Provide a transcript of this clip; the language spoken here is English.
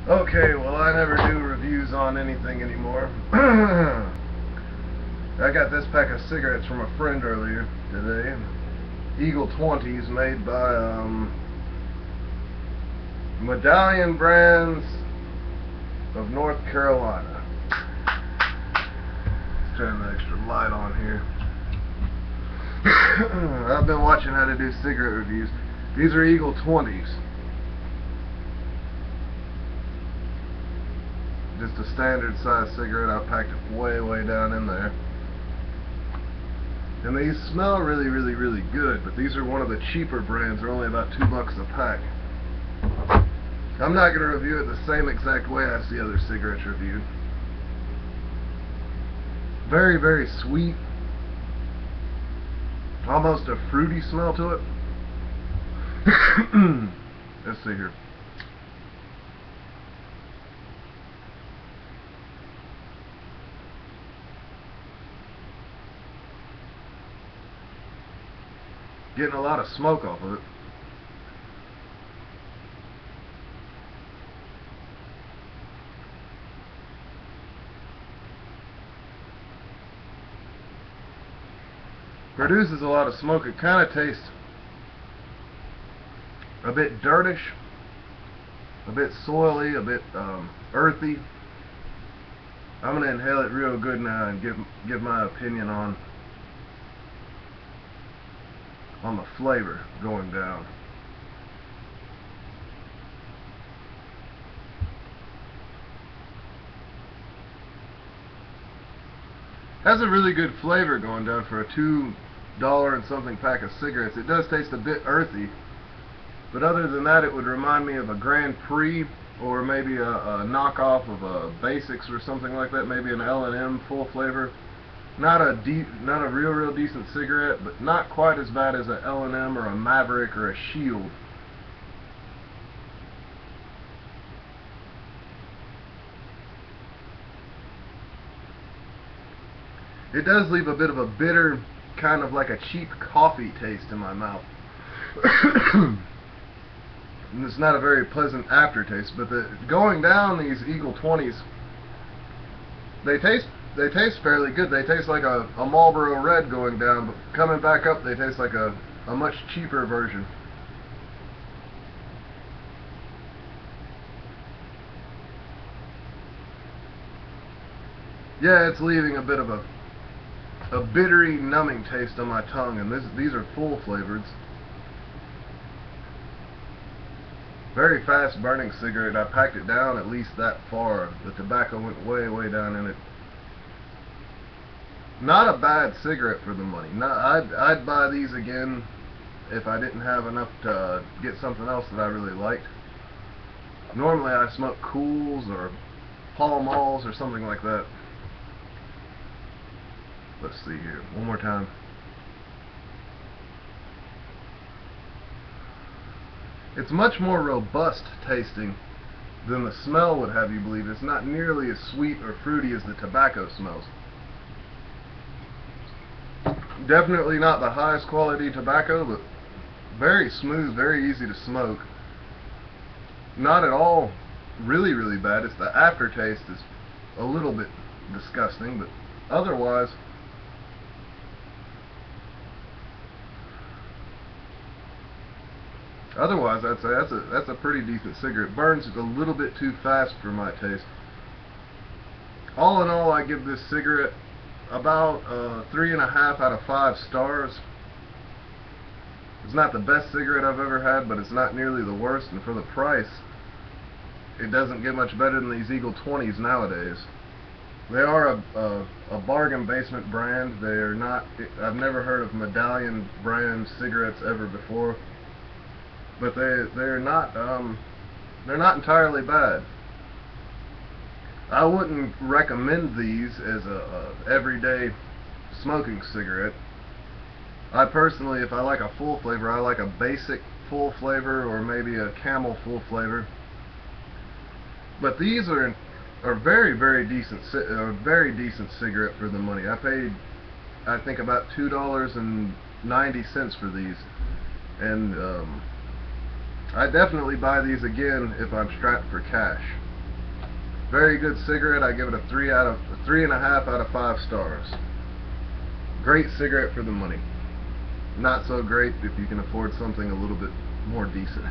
Okay, well, I never do reviews on anything anymore. I got this pack of cigarettes from a friend earlier today. Eagle 20s made by Medallion Brands of North Carolina. Let's turn the extra light on here. I've been watching how to do cigarette reviews. These are Eagle 20s. Just a standard size cigarette. I packed it way down in there. And these smell really good, but these are one of the cheaper brands. They're only about $2 a pack. I'm not going to review it the same exact way as the other cigarettes reviewed. Very sweet. Almost a fruity smell to it. Let's see here. Getting a lot of smoke off of it. Produces a lot of smoke. It kind of tastes a bit dirtish, a bit soily, a bit earthy. I'm going to inhale it real good now and give my opinion on the flavor going down. Has a really good flavor going down for a $2 and something pack of cigarettes. It does taste a bit earthy, but other than that, it would remind me of a Grand Prix or maybe a knockoff of a Basics or something like that. Maybe an L&M full flavor. Not a real decent cigarette, but not quite as bad as a L&M or a Maverick or a Shield. It does leave a bit of a bitter, kind of like a cheap coffee taste in my mouth. And it's not a very pleasant aftertaste, but going down these Eagle 20s, they taste fairly good. They taste like a Marlboro Red going down, but coming back up they taste like a much cheaper version. Yeah, it's leaving a bit of a bittery, numbing taste on my tongue, and these are full flavors. Very fast burning cigarette. I packed it down at least that far. The tobacco went way down in it. Not a bad cigarette for the money. I'd buy these again if I didn't have enough to get something else that I really liked. Normally I smoke Cools or Pall Malls or something like that. Let's see here. One more time. It's much more robust tasting than the smell would have you believe. It's not nearly as sweet or fruity as the tobacco smells. Definitely not the highest quality tobacco, but very smooth, very easy to smoke. Not at all really bad. It's the aftertaste is a little bit disgusting, but otherwise I'd say that's a pretty decent cigarette. Burns a little bit too fast for my taste. All in all, I give this cigarette about 3.5 out of 5 stars. It's not the best cigarette I've ever had, but it's not nearly the worst, and for the price, it doesn't get much better than these Eagle 20s nowadays. They are a bargain basement brand. They're not. I've never heard of Medallion brand cigarettes ever before. But they're not entirely bad. I wouldn't recommend these as a everyday smoking cigarette. I personally, if I like a full flavor, I like a basic full flavor or maybe a Camel full flavor. But these are very decent, a very decent cigarette for the money. I paid, I think, about $2.90 for these, and I definitely buy these again if I'm strapped for cash. Very good cigarette. I give it a 3.5 out of 5 stars. Great cigarette for the money. Not so great if you can afford something a little bit more decent.